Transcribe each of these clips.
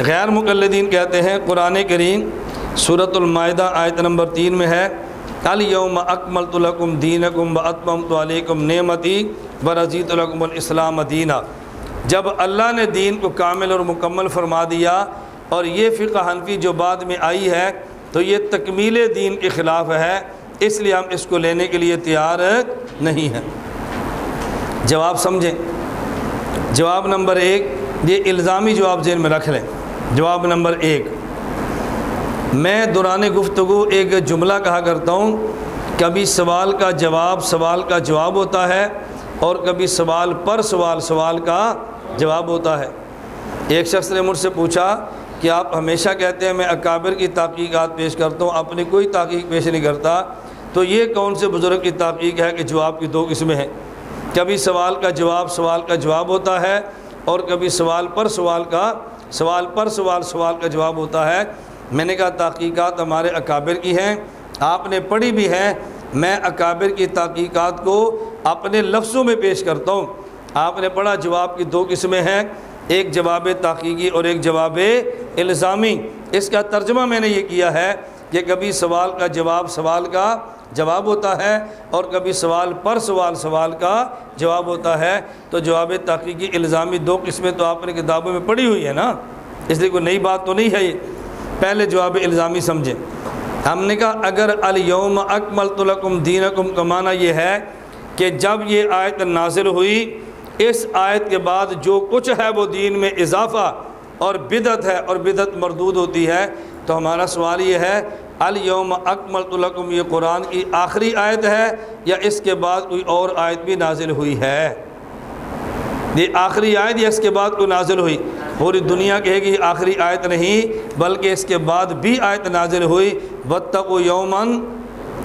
غیر مقلدین کہتے ہیں قرآن کریم سورۃ المائدہ آیت نمبر 3 میں ہے الیوم اکملت لکم دینکم واتممت علیکم نعمتی ورضیت لکم الاسلام دینا۔ جب اللہ نے دین کو کامل اور مکمل فرما دیا اور یہ فقہ حنفی جو بعد میں آئی ہے تو یہ تکمیل دین کے خلاف ہے، اس لیے ہم اس کو لینے کے لیے تیار نہیں ہیں۔ جواب سمجھیں۔ جواب نمبر 1، یہ الزامی جواب ذہن میں رکھ لیں۔ جواب نمبر 1، میں دوران گفتگو ایک جملہ کہا کرتا ہوں، کبھی سوال کا جواب ہوتا ہے اور کبھی سوال پر سوال کا جواب ہوتا ہے۔ ایک شخص نے مجھ سے پوچھا کہ آپ ہمیشہ کہتے ہیں میں اکابر کی تحقیقات پیش کرتا ہوں، اپنی کوئی تحقیق پیش نہیں کرتا، تو یہ کون سے بزرگ کی تحقیق ہے کہ جواب کی 2 قسمیں ہیں؟ کبھی سوال کا جواب ہوتا ہے اور کبھی سوال پر سوال کا جواب ہوتا ہے۔ میں نے کہا تحقیقات ہمارے اکابر کی ہیں، آپ نے پڑھی بھی ہیں، میں اکابر کی تحقیقات کو اپنے لفظوں میں پیش کرتا ہوں۔ آپ نے پڑھا جواب کی 2 قسمیں ہیں، ایک جواب تحقیقی اور ایک جواب الزامی۔ اس کا ترجمہ میں نے یہ کیا ہے کہ کبھی سوال کا جواب ہوتا ہے اور کبھی سوال پر سوال کا جواب ہوتا ہے۔ تو جواب تحقیقی الزامی 2 قسمیں تو آپ نے کتابوں میں پڑھی ہوئی ہے نا، اس لیے کوئی نئی بات تو نہیں ہے یہ۔ پہلے جواب الزامی سمجھیں۔ ہم نے کہا اگر الیوم اکملت لکم دینکم کا معنی یہ ہے کہ جب یہ آیت نازل ہوئی، اس آیت کے بعد جو کچھ ہے وہ دین میں اضافہ اور بدعت ہے اور بدعت مردود ہوتی ہے، تو ہمارا سوال یہ ہے الیوم اکملت لکم یہ قرآن کی آخری آیت ہے یا اس کے بعد کوئی اور آیت بھی نازل ہوئی ہے؟ یہ آخری آیت یا اس کے بعد کوئی نازل ہوئی؟ پوری دنیا کہے گی یہ آخری آیت نہیں بلکہ اس کے بعد بھی آیت نازل ہوئی، واتقوا یوما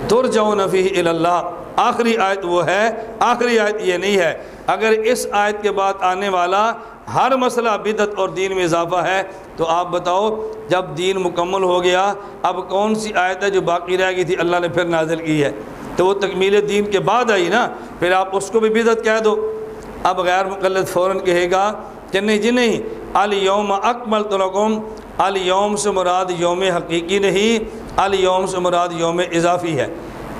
ترجعون فیہ الی اللہ۔ آخری آیت وہ ہے، آخری آیت یہ نہیں ہے۔ اگر اس آیت کے بعد آنے والا ہر مسئلہ بدعت اور دین میں اضافہ ہے تو آپ بتاؤ جب دین مکمل ہو گیا اب کون سی آیت ہے جو باقی رہ گئی تھی اللہ نے پھر نازل کی ہے؟ تو وہ تکمیل دین کے بعد آئی نا، پھر آپ اس کو بھی بدعت کہہ دو۔ اب غیر مقلد فوراً کہے گا کہ نہیں جی نہیں، الیوم اکملت لکم، الیوم سے مراد یوم حقیقی نہیں، الیوم سے مراد یوم اضافی ہے۔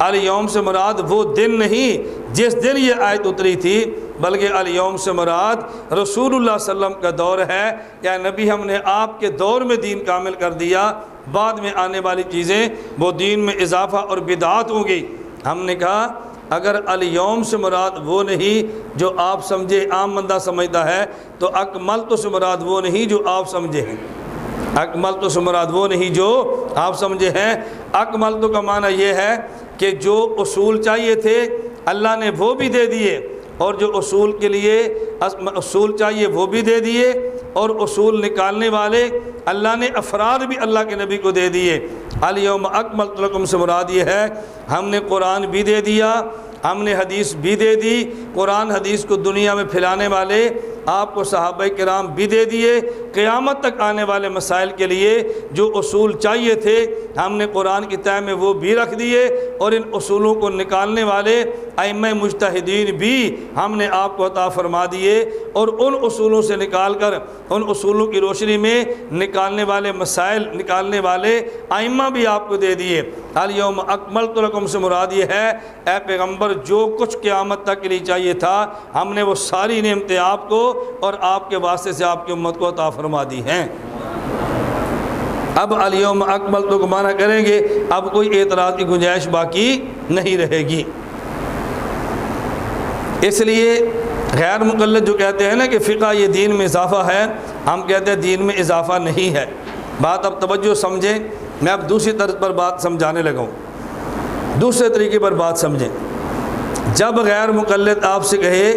الیوم سے مراد وہ دن نہیں جس دن یہ آیت اتری تھی، بلکہ الیوم سے مراد رسول اللہ صلی اللہ علیہ وسلم کا دور ہے، یا نبی ہم نے آپ کے دور میں دین کامل کر دیا، بعد میں آنے والی چیزیں وہ دین میں اضافہ اور بدعات ہوں گی۔ ہم نے کہا اگر الیوم سے مراد وہ نہیں جو آپ سمجھے، عام بندہ سمجھتا ہے، تو اکملت سے مراد وہ نہیں جو آپ سمجھے ہیں، اکملت سے مراد وہ نہیں جو آپ سمجھے ہیں۔ اکملت کا معنی یہ ہے کہ جو اصول چاہیے تھے اللہ نے وہ بھی دے دیے، اور جو اصول کے لیے اصول چاہیے وہ بھی دے دیے، اور اصول نکالنے والے اللہ نے افراد بھی اللہ کے نبی کو دے دیے۔ الیوم اکملت لکم سے مراد یہ ہے ہم نے قرآن بھی دے دیا، ہم نے حدیث بھی دے دی، قرآن حدیث کو دنیا میں پھیلانے والے آپ کو صحابہ کرام بھی دے دیے، قیامت تک آنے والے مسائل کے لیے جو اصول چاہیے تھے ہم نے قرآن کی تہ میں وہ بھی رکھ دیے، اور ان اصولوں کو نکالنے والے ائمہ مجتہدین بھی ہم نے آپ کو عطا فرما دیے، اور ان اصولوں سے نکال کر ان اصولوں کی روشنی میں نکالنے والے مسائل نکالنے والے ائمہ بھی آپ کو دے دیے۔ الیوم اکملت لکم سے مراد یہ ہے اے پیغمبر جو کچھ قیامت تک کے لیے چاہیے تھا ہم نے وہ ساری نعمتیں آپ کو اور آپ کے واسطے سے آپ کی امت کو عطا فرما دی ہیں۔ اب الیوم اکملت کو معنی کریں گے، اب کوئی اعتراض کی گنجائش باقی نہیں رہے گی۔ اس لیے غیر مقلد جو کہتے ہیں نا کہ فقہ یہ دین میں اضافہ ہے، ہم کہتے ہیں دین میں اضافہ نہیں ہے۔ بات اب توجہ سمجھیں، میں اب دوسری طرز پر بات سمجھانے لگا ہوں، دوسرے طریقے پر بات سمجھیں۔ جب غیر مقلد آپ سے کہے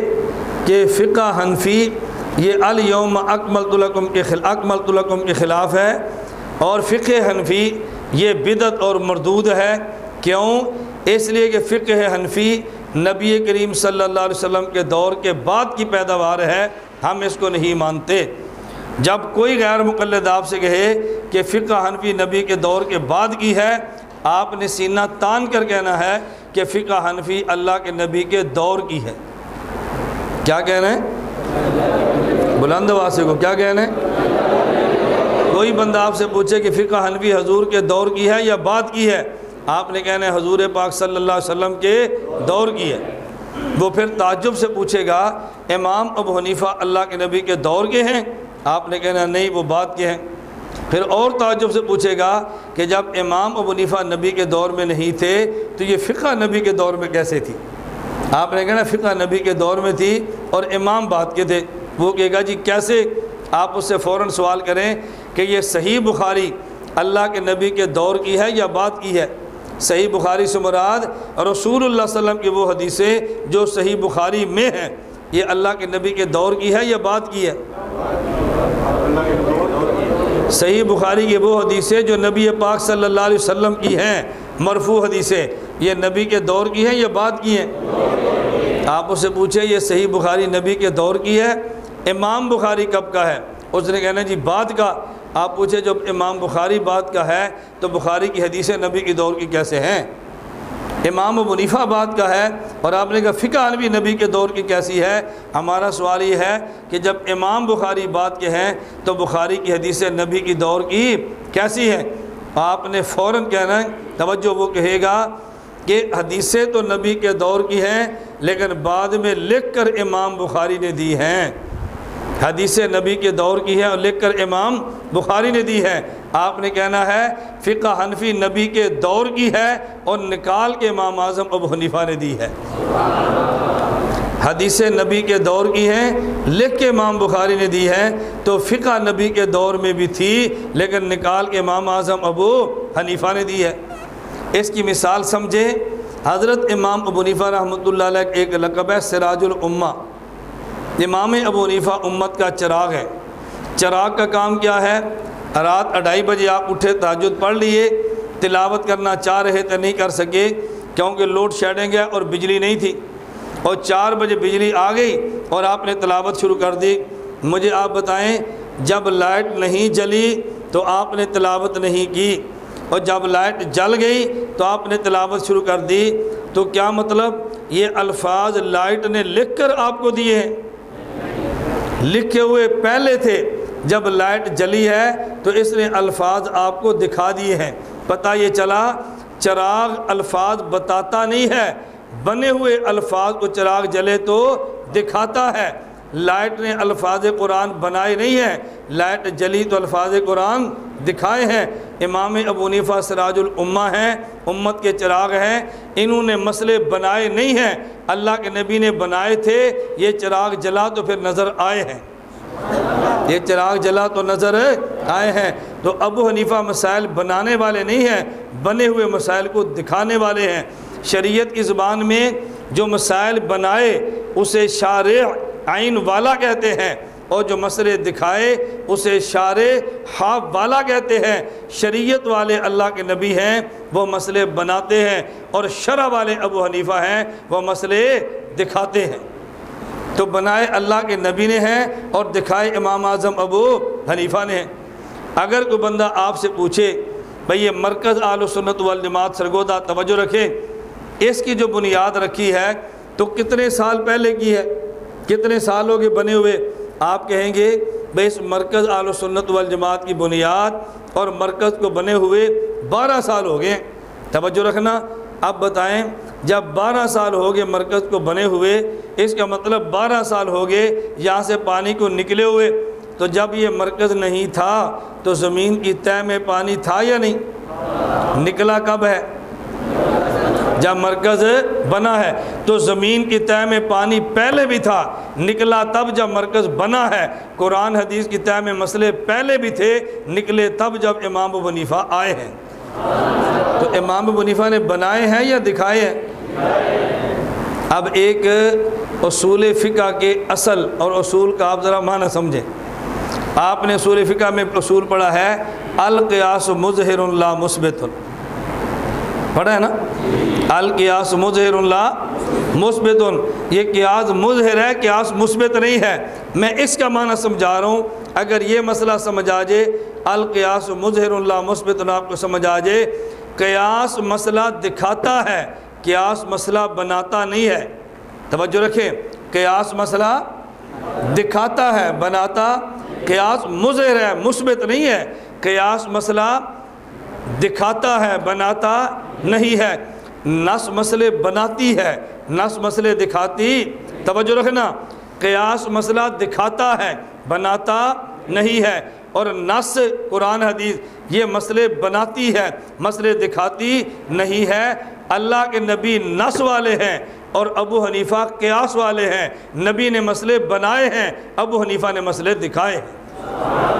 کہ فقہ حنفی یہ الیوم اکملت لکم کے خلاف ہے، اور فقہ حنفی یہ بدعت اور مردود ہے، کیوں؟ اس لیے کہ فقہ حنفی نبی کریم صلی اللہ علیہ وسلم کے دور کے بعد کی پیداوار ہے، ہم اس کو نہیں مانتے۔ جب کوئی غیر مقلد آپ سے کہے کہ فقہ حنفی نبی کے دور کے بعد کی ہے، آپ نے سینہ تان کر کہنا ہے کہ فقہ حنفی اللہ کے نبی کے دور کی ہے۔ کیا کہنا ہے؟ بلند آواز سے کو کیا کہنا ہے؟ کوئی بندہ آپ سے پوچھے کہ فقہ حنفی حضور کے دور کی ہے یا بعد کی ہے، آپ نے کہنا ہے حضور پاک صلی اللہ علیہ وسلم کے دور کی ہے۔ وہ پھر تعجب سے پوچھے گا امام ابو حنیفہ اللہ کے نبی کے دور کے ہیں، آپ نے کہنا نہیں وہ بعد کے ہیں۔ پھر اور تعجب سے پوچھے گا کہ جب امام ابو حنیفہ نبی کے دور میں نہیں تھے تو یہ فقہ نبی کے دور میں کیسے تھی؟ آپ نے کہنا فقہ نبی کے دور میں تھی اور امام بعد کے تھے۔ وہ کہے گا جی کیسے؟ آپ اس سے فوراً سوال کریں کہ یہ صحیح بخاری اللہ کے نبی کے دور کی ہے یا بعد کی ہے؟ صحیح بخاری سے مراد رسول اللہ صلی اللہ علیہ وسلم کی وہ حدیثیں جو صحیح بخاری میں ہیں، یہ اللہ کے نبی کے دور کی ہے یا بعد کی ہے؟ صحیح بخاری کی وہ حدیثیں جو نبی پاک صلی اللہ علیہ وسلم کی ہیں، مرفوع حدیثیں، یہ نبی کے دور کی ہیں یا بعد کی ہیں؟ آپ اس سے پوچھیں یہ صحیح بخاری نبی کے دور کی ہے، امام بخاری کب کا ہے؟ اس نے کہنا جی بعد کا۔ آپ پوچھیں جب امام بخاری بعد کا ہے تو بخاری کی حدیثیں نبی کی دور کی کیسے ہیں؟ امام ابو حنیفہ بعد کا ہے اور آپ نے کہا فقہ حنفی نبی کے دور کی کیسی ہے؟ ہمارا سوال یہ ہے کہ جب امام بخاری بعد کے ہیں تو بخاری کی حدیثیں نبی کی دور کی کیسی ہیں؟ آپ نے فوراً کہنا ہے، توجہ، وہ کہے گا کہ حدیثیں تو نبی کے دور کی ہیں لیکن بعد میں لکھ کر امام بخاری نے دی ہیں۔ حدیثیں نبی کے دور کی ہیں اور لکھ کر امام بخاری نے دی ہے۔ آپ نے کہنا ہے فقہ حنفی نبی کے دور کی ہے اور نکال کے امام اعظم ابو حنیفہ نے دی ہے۔ حدیثیں نبی کے دور کی ہیں لکھ کے امام بخاری نے دی ہے، تو فقہ نبی کے دور میں بھی تھی لیکن نکال کے امام اعظم ابو حنیفہ نے دی ہے۔ اس کی مثال سمجھیں، حضرت امام ابو حنیفہ رحمۃ اللہ علیہ ایک لقب ہے سراج الامہ۔ امام ابو حنیفہ امت کا چراغ ہے۔ چراغ کا کام کیا ہے؟ رات 2:30 بجے آپ اٹھے، تہجد پڑھ لیے، تلاوت کرنا چاہ رہے تھے نہیں کر سکے کیونکہ لوڈ شیڈنگ ہے اور بجلی نہیں تھی، اور 4 بجے بجلی آ گئی اور آپ نے تلاوت شروع کر دی۔ مجھے آپ بتائیں جب لائٹ نہیں جلی تو آپ نے تلاوت نہیں کی، اور جب لائٹ جل گئی تو آپ نے تلاوت شروع کر دی، تو کیا مطلب؟ یہ الفاظ لائٹ نے لکھ کر آپ کو دیے ہیں؟ لکھے ہوئے پہلے تھے، جب لائٹ جلی ہے تو اس نے الفاظ آپ کو دکھا دیے ہیں۔ پتہ یہ چلا چراغ الفاظ بتاتا نہیں ہے، بنے ہوئے الفاظ کو چراغ جلے تو دکھاتا ہے۔ لائٹ نے الفاظ قرآن بنائے نہیں ہیں، لائٹ جلی تو الفاظ قرآن دکھائے ہیں۔ امام ابو حنیفہ سراج الامہ ہیں، امت کے چراغ ہیں، انہوں نے مسئلے بنائے نہیں ہیں، اللہ کے نبی نے بنائے تھے۔ یہ چراغ جلا تو پھر نظر آئے ہیں، یہ چراغ جلا تو نظر آئے ہیں۔ تو ابو حنیفہ مسائل بنانے والے نہیں ہیں، بنے ہوئے مسائل کو دکھانے والے ہیں۔ شریعت کی زبان میں جو مسائل بنائے اسے شارع عین والا کہتے ہیں، اور جو مسئلے دکھائے اسے شارع حا والا کہتے ہیں۔ شریعت والے اللہ کے نبی ہیں، وہ مسئلے بناتے ہیں، اور شرع والے ابو حنیفہ ہیں، وہ مسئلے دکھاتے ہیں۔ تو بنائے اللہ کے نبی نے ہیں اور دکھائے امام اعظم ابو حنیفہ نے ہیں۔ اگر کوئی بندہ آپ سے پوچھے بھئی یہ مرکز اہل سنت والجماعت سرگودا، توجہ رکھیں، اس کی جو بنیاد رکھی ہے تو کتنے سال پہلے کی ہے؟ کتنے سال ہو گئے بنے ہوئے؟ آپ کہیں گے بھئی اس مرکز اہل سنت والجماعت کی بنیاد اور مرکز کو بنے ہوئے 12 سال ہو گئے۔ توجہ رکھنا، اب بتائیں جب 12 سال ہو گئے مرکز کو بنے ہوئے، اس کا مطلب 12 سال ہو گئے یہاں سے پانی کو نکلے ہوئے۔ تو جب یہ مرکز نہیں تھا تو زمین کی تہہ میں پانی تھا یا نہیں؟ نکلا کب ہے؟ جب مرکز بنا ہے۔ تو زمین کی تہہ میں پانی پہلے بھی تھا، نکلا تب جب مرکز بنا ہے۔ قرآن حدیث کی تہہ میں مسئلے پہلے بھی تھے، نکلے تب جب امام ابو حنیفہ آئے ہیں۔ تو امام ابو حنیفہ نے بنائے ہیں یا دکھائے ہیں؟ اب ایک اصول فقہ کے اصل اور اصول کا آپ ذرا معنی سمجھیں۔ آپ نے اصول فقہ میں اصول پڑھا ہے القیاس مظہر لا مثبت، پڑھا ہے نا؟ القیاس مظہر لا مثبت، یہ قیاس مظہر ہے، قیاس مثبت نہیں ہے۔ میں اس کا معنی سمجھا رہا ہوں، اگر یہ مسئلہ سمجھ آ جائے القیاس مظہر لا مثبت آپ کو سمجھ آ جائے، قیاس مسئلہ دکھاتا ہے، قیاس مسئلہ بناتا نہیں ہے۔ توجہ رکھیں، قیاس مسئلہ دکھاتا ہے، بناتا، قیاس مظہر ہے، مثبت نہیں ہے۔ قیاس مسئلہ دکھاتا ہے، بناتا نہیں ہے۔ نص مسئلے بناتی ہے، نص مسئلے دکھاتی، توجہ رکھنا، قیاس مسئلہ دکھاتا ہے، بناتا نہیں ہے، اور نص قرآن حدیث یہ مسئلے بناتی ہے، مسئلے دکھاتی نہیں ہے۔ اللہ کے نبی نص والے ہیں اور ابو حنیفہ قیاس والے ہیں۔ نبی نے مسئلے بنائے ہیں، ابو حنیفہ نے مسئلے دکھائے ہیں۔